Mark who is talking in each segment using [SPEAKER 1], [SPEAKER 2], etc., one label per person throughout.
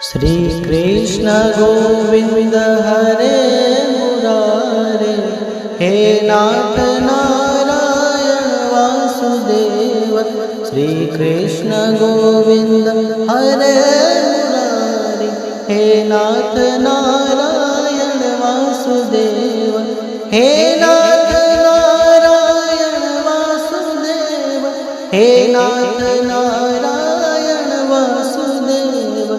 [SPEAKER 1] श्री कृष्ण गोविंद हरे मुरारे, हे नाथ नारायण वासुदेव। श्री कृष्ण गोविंद हरे मुरारे, हे नाथ नारायण वासुदेव। हे नाथ नारायण वासुदेव, हे नाथ नारायण वासुदेव,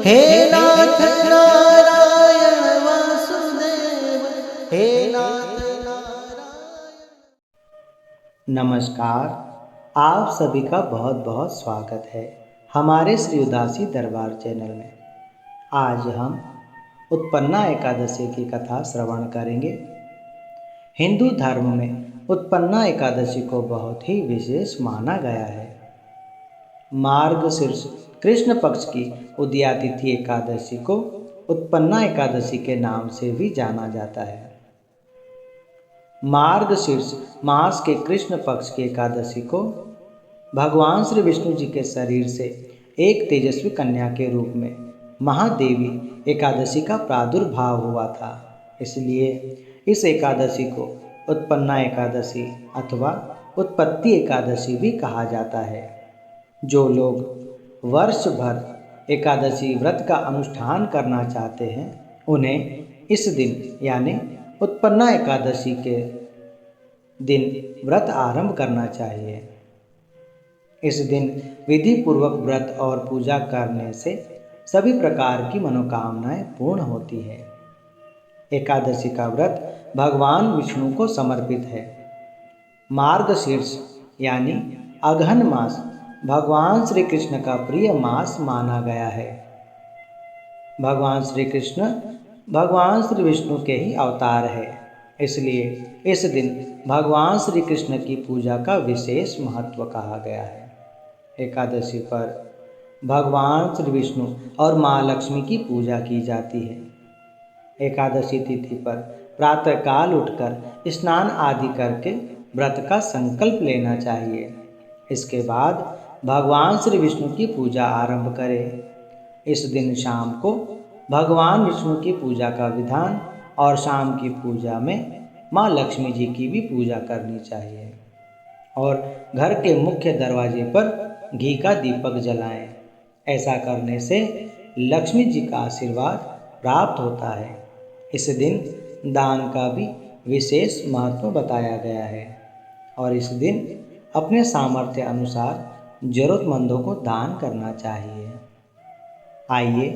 [SPEAKER 1] हे नाथ नारायण वासुदेव, हे नाथ नारायण। नमस्कार, आप सभी का बहुत बहुत स्वागत है हमारे श्री उदासी दरबार चैनल में। आज हम उत्पन्ना एकादशी की कथा श्रवण करेंगे। हिंदू धर्म में उत्पन्ना एकादशी को बहुत ही विशेष माना गया है। मार्गशीर्ष कृष्ण पक्ष की उदयातिथि एकादशी को उत्पन्ना एकादशी के नाम से भी जाना जाता है। मार्गशीर्ष मास के कृष्ण पक्ष की एकादशी को भगवान श्री विष्णु जी के शरीर से एक तेजस्वी कन्या के रूप में महादेवी एकादशी का प्रादुर्भाव हुआ था। इसलिए इस एकादशी को उत्पन्ना एकादशी अथवा उत्पत्ति एकादशी भी कहा जाता है। जो लोग वर्ष भर एकादशी व्रत का अनुष्ठान करना चाहते हैं, उन्हें इस दिन यानी उत्पन्ना एकादशी के दिन व्रत आरंभ करना चाहिए। इस दिन विधि पूर्वक व्रत और पूजा करने से सभी प्रकार की मनोकामनाएं पूर्ण होती है। एकादशी का व्रत भगवान विष्णु को समर्पित है। मार्गशीर्ष यानी अगहन मास भगवान श्री कृष्ण का प्रिय मास माना गया है। भगवान श्री कृष्ण भगवान श्री विष्णु के ही अवतार है, इसलिए इस दिन भगवान श्री कृष्ण की पूजा का विशेष महत्व कहा गया है। एकादशी पर भगवान श्री विष्णु और माँ लक्ष्मी की पूजा की जाती है। एकादशी तिथि पर प्रातःकाल उठकर स्नान आदि करके व्रत का संकल्प लेना चाहिए। इसके बाद भगवान श्री विष्णु की पूजा आरंभ करें। इस दिन शाम को भगवान विष्णु की पूजा का विधान और शाम की पूजा में माँ लक्ष्मी जी की भी पूजा करनी चाहिए और घर के मुख्य दरवाजे पर घी का दीपक जलाएं। ऐसा करने से लक्ष्मी जी का आशीर्वाद प्राप्त होता है। इस दिन दान का भी विशेष महत्व बताया गया है और इस दिन अपने सामर्थ्य अनुसार जरूरतमंदों को दान करना चाहिए। आइए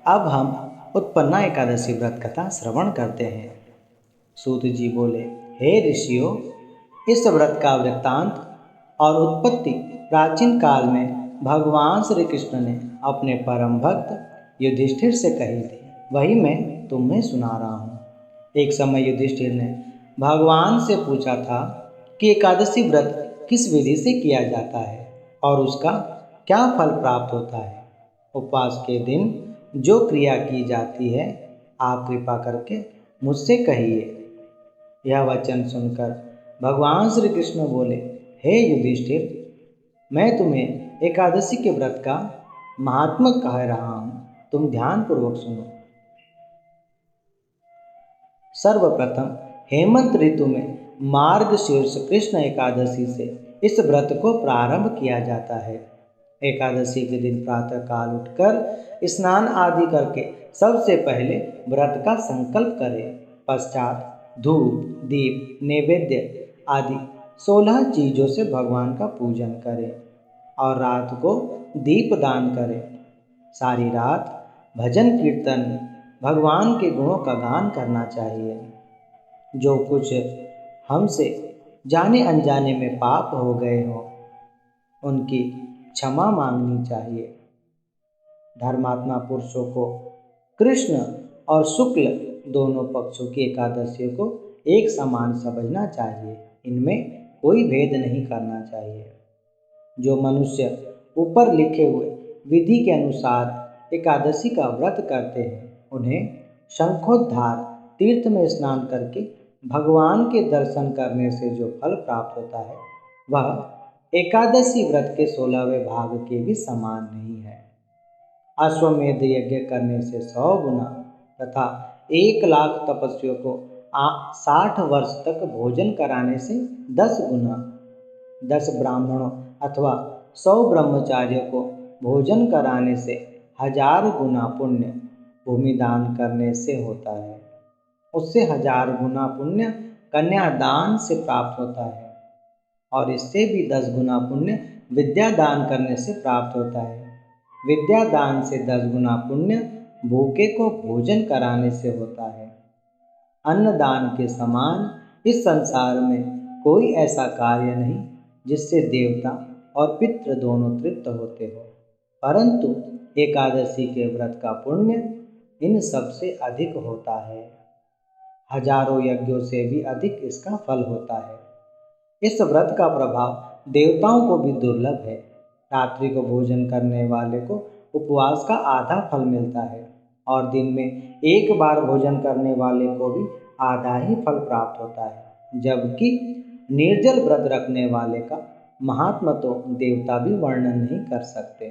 [SPEAKER 1] अब हम उत्पन्ना एकादशी व्रत कथा श्रवण करते हैं। सूत जी बोले, हे ऋषियों, इस व्रत का वृत्तांत और उत्पत्ति प्राचीन काल में भगवान श्री कृष्ण ने अपने परम भक्त युधिष्ठिर से कही थी, वही मैं तुम्हें सुना रहा हूँ। एक समय युधिष्ठिर ने भगवान से पूछा था कि एकादशी व्रत किस विधि से किया जाता है और उसका क्या फल प्राप्त होता है। उपवास के दिन जो क्रिया की जाती है, आप कृपा करके मुझसे कहिए। यह वचन सुनकर भगवान श्री कृष्ण बोले, हे युधिष्ठिर, मैं तुम्हें एकादशी के व्रत का महात्म्य कह रहा हूँ, तुम ध्यानपूर्वक सुनो। सर्वप्रथम हेमंत ऋतु में मार्गशीर्ष कृष्ण एकादशी से इस व्रत को प्रारंभ किया जाता है। एकादशी के दिन प्रातःकाल उठकर स्नान आदि करके सबसे पहले व्रत का संकल्प करें। पश्चात धूप, दीप, नैवेद्य आदि 16 चीज़ों से भगवान का पूजन करें और रात को दीप दान करें। सारी रात भजन कीर्तन भगवान के गुणों का गान करना चाहिए। जो कुछ हमसे जाने अनजाने में पाप हो गए हों, उनकी क्षमा मांगनी चाहिए। धर्मात्मा पुरुषों को कृष्ण और शुक्ल दोनों पक्षों की एकादशियों को एक समान समझना चाहिए। इनमें कोई भेद नहीं करना चाहिए। जो मनुष्य ऊपर लिखे हुए विधि के अनुसार एकादशी का व्रत करते हैं, उन्हें शंखोद्धार तीर्थ में स्नान करके भगवान के दर्शन करने से जो फल प्राप्त होता है, वह एकादशी व्रत के 16वें भाग के भी समान नहीं है। अश्वमेध यज्ञ करने से 100 गुना तथा 1 लाख तपस्वियों को 60 वर्ष तक भोजन कराने से 10 गुना, 10 ब्राह्मणों अथवा 100 ब्रह्मचारियों को भोजन कराने से 1000 गुना पुण्य भूमि दान करने से होता है। उससे 1000 गुना पुण्य कन्यादान से प्राप्त होता है और इससे भी 10 गुना पुण्य विद्या दान करने से प्राप्त होता है। विद्या दान से 10 गुना पुण्य भूखे को भोजन कराने से होता है। अन्नदान के समान इस संसार में कोई ऐसा कार्य नहीं जिससे देवता और पितृ दोनों तृप्त होते हो, परंतु एकादशी के व्रत का पुण्य इन सबसे अधिक होता है। हजारों यज्ञों से भी अधिक इसका फल होता है। इस व्रत का प्रभाव देवताओं को भी दुर्लभ है। रात्रि को भोजन करने वाले को उपवास का आधा फल मिलता है और दिन में 1 बार भोजन करने वाले को भी आधा ही फल प्राप्त होता है, जबकि निर्जल व्रत रखने वाले का महात्मा तो देवता भी वर्णन नहीं कर सकते।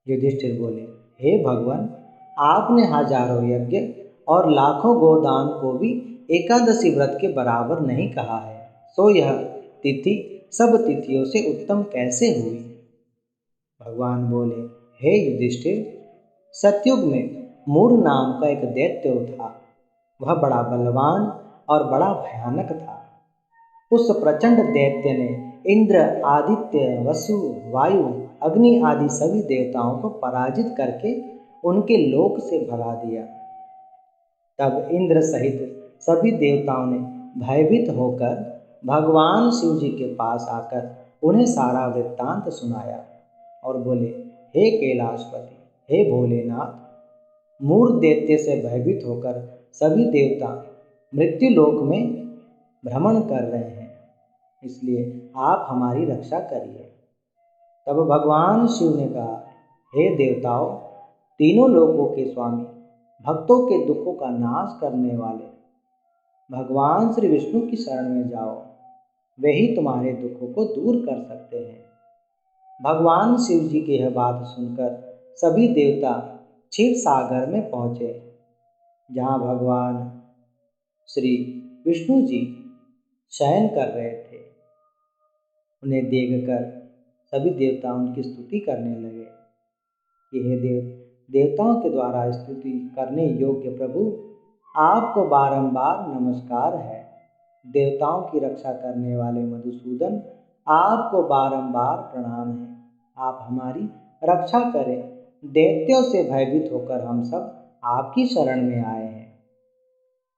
[SPEAKER 1] युधिष्ठिर बोले, हे भगवान, आपने हजारों यज्ञ और लाखों गोदान को भी एकादशी व्रत के बराबर नहीं कहा है, सो यह तिथि सब तिथियों से उत्तम कैसे हुई? भगवान बोले, हे युधिष्ठिर, सतयुग में मूर नाम का एक दैत्य था। वह बड़ा बलवान और बड़ा भयानक था। उस प्रचंड दैत्य ने इंद्र, आदित्य, वसु, वायु, अग्नि आदि सभी देवताओं को पराजित करके उनके लोक से भगा दिया। तब इंद्र सहित सभी देवताओं ने भयभीत होकर भगवान शिव जी के पास आकर उन्हें सारा वृत्तांत सुनाया और बोले, हे कैलाशपति, हे भोलेनाथ, मूर दैत्य से भयभीत होकर सभी देवता मृत्यु लोक में भ्रमण कर रहे हैं, इसलिए आप हमारी रक्षा करिए। तब भगवान शिव ने कहा, हे देवताओं, तीनों लोकों के स्वामी, भक्तों के दुखों का नाश करने वाले भगवान श्री विष्णु की शरण में जाओ, वे ही तुम्हारे दुखों को दूर कर सकते हैं। भगवान शिव जी की यह बात सुनकर सभी देवता क्षीर सागर में पहुँचे, जहाँ भगवान श्री विष्णु जी शयन कर रहे थे। उन्हें देखकर सभी देवता उनकी स्तुति करने लगे कि हे देवताओं के द्वारा स्तुति करने योग्य प्रभु, आपको बारंबार नमस्कार है। देवताओं की रक्षा करने वाले मधुसूदन, आपको बारंबार प्रणाम है। आप हमारी रक्षा करें। दैत्यों से भयभीत होकर हम सब आपकी शरण में आए हैं।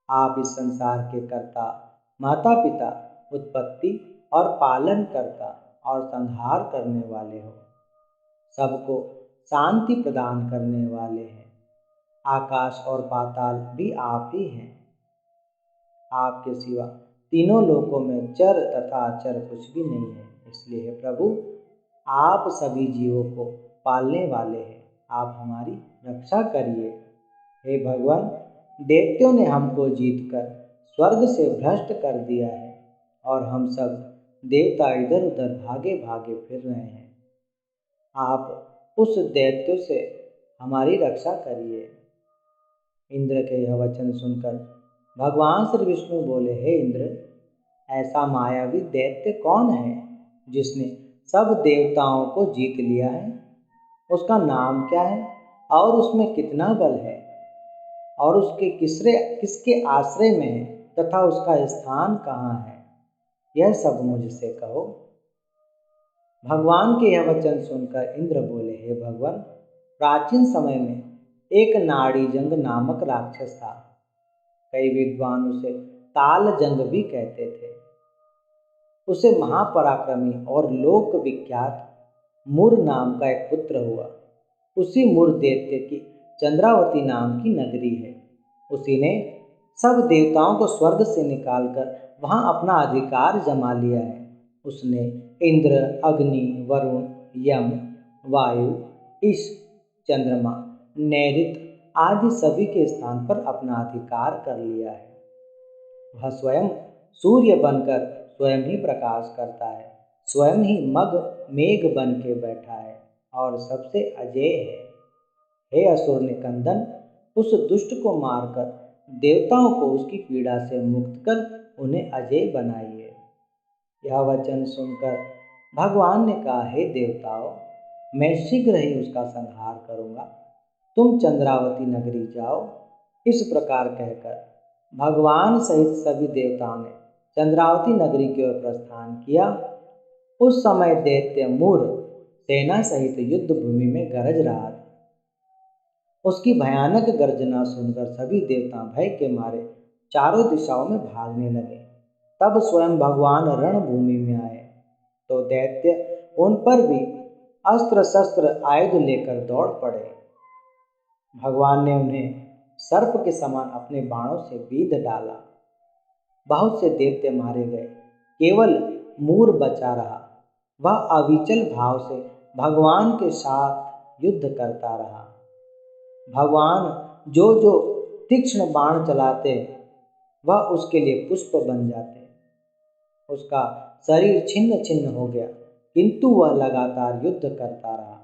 [SPEAKER 1] आप इस संसार के कर्ता, माता पिता, उत्पत्ति और पालन करता और संहार करने वाले हो। सबको शांति प्रदान करने वाले हैं। आकाश और पाताल भी आप ही हैं। आपके सिवा तीनों लोकों में चर तथा अचर कुछ भी नहीं है। इसलिए हे प्रभु, आप सभी जीवों को पालने वाले हैं। आप हमारी रक्षा करिए। हे भगवान, दैत्यों ने हमको जीतकर स्वर्ग से भ्रष्ट कर दिया है और हम सब देवता इधर उधर भागे भागे फिर रहे हैं। आप उस दैत्यों से हमारी रक्षा करिए। इंद्र के यह वचन सुनकर भगवान श्री विष्णु बोले, हे इंद्र, ऐसा मायावी दैत्य कौन है जिसने सब देवताओं को जीत लिया है? उसका नाम क्या है और उसमें कितना बल है और उसके किसके आश्रय में है तथा उसका स्थान कहाँ है? यह सब मुझसे कहो। भगवान के यह वचन सुनकर इंद्र बोले, हे भगवान, प्राचीन समय में एक नाड़ीजंग नामक राक्षस था। कई विद्वान उसे तालजंग भी कहते थे। उसे महापराक्रमी और लोक विख्यात मुर नाम का एक पुत्र हुआ। उसी मुर दैत्य की चंद्रावती नाम की नगरी है। उसी ने सब देवताओं को स्वर्ग से निकालकर वहां अपना अधिकार जमा लिया है। उसने इंद्र, अग्नि, वरुण, यम, वायु, ईश, चंद्रमा, नैऋत आदि सभी के स्थान पर अपना अधिकार कर लिया है। वह स्वयं सूर्य बनकर स्वयं ही प्रकाश करता है, स्वयं ही मेघ बन के बैठा है और सबसे अजेय है। हे असुर निकंदन, उस दुष्ट को मारकर देवताओं को उसकी पीड़ा से मुक्त कर उन्हें अजेय बनाइए। यह वचन सुनकर भगवान ने कहा, हे देवताओं, मैं शीघ्र ही उसका संहार करूंगा। तुम चंद्रावती नगरी जाओ। इस प्रकार कहकर भगवान सहित सभी देवताओं ने चंद्रावती नगरी की ओर प्रस्थान किया। उस समय दैत्य मूर सेना सहित युद्ध भूमि में गरज रहा था। उसकी भयानक गर्जना सुनकर सभी देवता भय के मारे चारों दिशाओं में भागने लगे। तब स्वयं भगवान रणभूमि में आए तो दैत्य उन पर भी अस्त्र शस्त्र आयुध लेकर दौड़ पड़े। भगवान ने उन्हें सर्प के समान अपने बाणों से बीध डाला। बहुत से दैत्य मारे गए, केवल मूर बचा रहा। वह अविचल भाव से भगवान के साथ युद्ध करता रहा। भगवान जो जो तीक्ष्ण बाण चलाते वह उसके लिए पुष्प बन जाते। उसका शरीर छिन्न छिन्न हो गया, किंतु वह लगातार युद्ध करता रहा।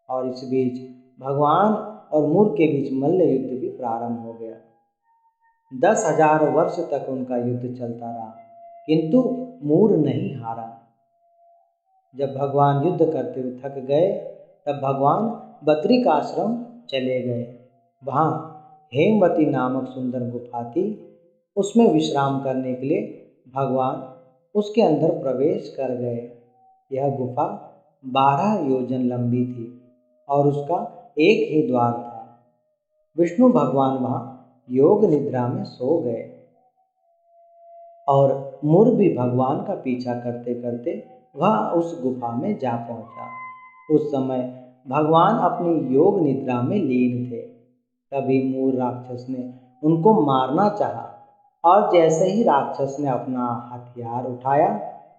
[SPEAKER 1] और इस बीच भगवान और मूर के बीच मल्ल युद्ध भी प्रारंभ हो गया। 10,000 वर्ष तक उनका युद्ध चलता रहा, किंतु मूर नहीं हारा। जब भगवान युद्ध करते हुए थक गए तब भगवान बद्रिक आश्रम चले गए। वहाँ हेमवती नामक सुंदर गुफा थी। उसमें विश्राम करने के लिए भगवान उसके अंदर प्रवेश कर गए। यह गुफा 12 योजन लंबी थी और उसका एक ही द्वार था। विष्णु भगवान वहाँ योग निद्रा में सो गए और मूर भी भगवान का पीछा करते करते वह उस गुफा में जा पहुंचा। उस समय भगवान अपनी योग निद्रा में लीन थे। तभी मूर राक्षस ने उनको मारना चाहा और जैसे ही राक्षस ने अपना हथियार उठाया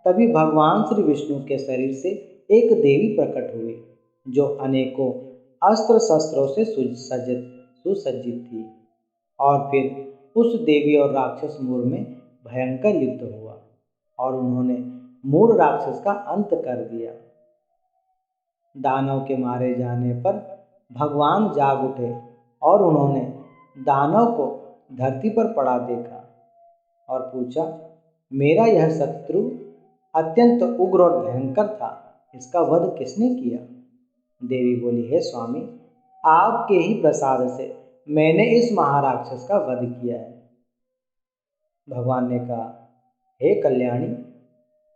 [SPEAKER 1] तभी भगवान श्री विष्णु के शरीर से एक देवी प्रकट हुई जो अनेकों अस्त्र शस्त्रों से सुसज्जित थी। और फिर उस देवी और राक्षस मूर में भयंकर युद्ध हुआ और उन्होंने मूर राक्षस का अंत कर दिया। दानव के मारे जाने पर भगवान जाग उठे और उन्होंने दानव को धरती पर पड़ा देखा और पूछा, मेरा यह शत्रु अत्यंत उग्र और भयंकर था, इसका वध किसने किया? देवी बोली, हे स्वामी, आपके ही प्रसाद से मैंने इस महाराक्षस का वध किया है। भगवान ने कहा, हे कल्याणी,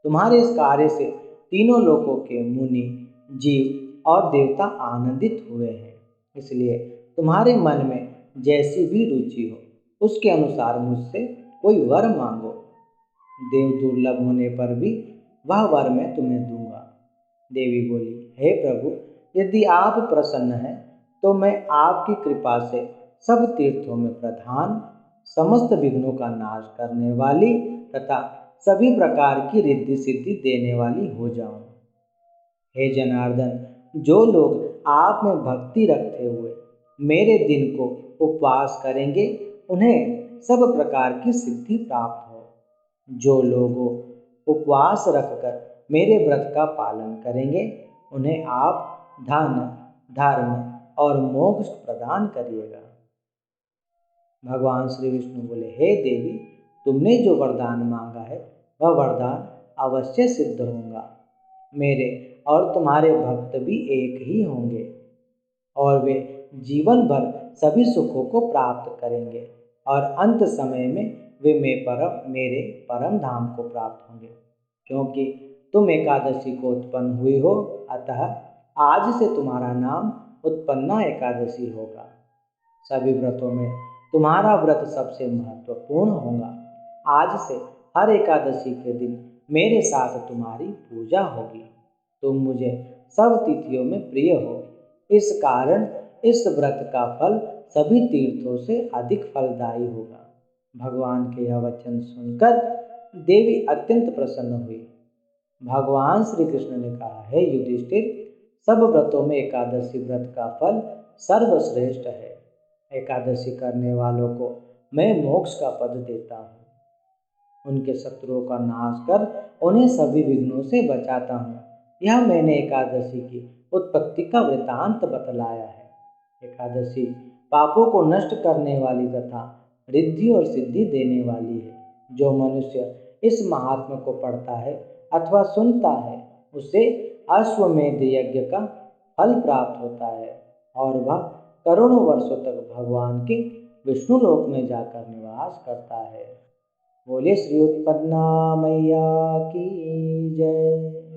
[SPEAKER 1] तुम्हारे इस कार्य से तीनों लोकों के मुनि, जीव और देवता आनंदित हुए हैं। इसलिए तुम्हारे मन में जैसी भी रुचि हो उसके अनुसार मुझसे कोई वर मांगो। देव दुर्लभ होने पर भी वह वर मैं तुम्हें दूंगा। देवी बोली, हे प्रभु, यदि आप प्रसन्न हैं तो मैं आपकी कृपा से सब तीर्थों में प्रधान, समस्त विघ्नों का नाश करने वाली तथा सभी प्रकार की रिद्धि सिद्धि देने वाली हो जाऊं। हे जनार्दन, जो लोग आप में भक्ति रखते हुए मेरे दिन को उपवास करेंगे उन्हें सब प्रकार की सिद्धि प्राप्त हो। जो लोग उपवास रखकर मेरे व्रत का पालन करेंगे उन्हें आप धन, धर्म और मोक्ष प्रदान करिएगा। भगवान श्री विष्णु बोले, हे देवी, तुमने जो वरदान मांगा है वह वरदान अवश्य सिद्ध होगा। मेरे और तुम्हारे भक्त भी एक ही होंगे और वे जीवन भर सभी सुखों को प्राप्त करेंगे और अंत समय में वे मेरे परम धाम को प्राप्त होंगे। क्योंकि तुम एकादशी को उत्पन्न हुई हो, अतः आज से तुम्हारा नाम उत्पन्ना एकादशी होगा। सभी व्रतों में तुम्हारा व्रत सबसे महत्वपूर्ण होगा। आज से हर एकादशी के दिन मेरे साथ तुम्हारी पूजा होगी। तुम मुझे सब तिथियों में प्रिय हो, इस कारण इस व्रत का फल सभी तीर्थों से अधिक फलदायी होगा। भगवान के यह वचन सुनकर देवी अत्यंत प्रसन्न हुई। भगवान श्री कृष्ण ने कहा, हे युधिष्ठिर, सब व्रतों में एकादशी व्रत का फल सर्वश्रेष्ठ है। एकादशी करने वालों को मैं मोक्ष का पद देता हूँ। उनके शत्रुओं का नाश कर उन्हें सभी विघ्नों से बचाता हूँ। यह मैंने एकादशी की उत्पत्ति का वृतांत बतलाया है। एकादशी पापों को नष्ट करने वाली तथा रिद्धि और सिद्धि देने वाली है। जो मनुष्य इस महात्म्य को पढ़ता है अथवा सुनता है उसे अश्वमेध यज्ञ का फल प्राप्त होता है और वह करोड़ों वर्षों तक भगवान के विष्णु लोक में जाकर निवास करता है। बोले श्री उत्पन्ना मैया की जय।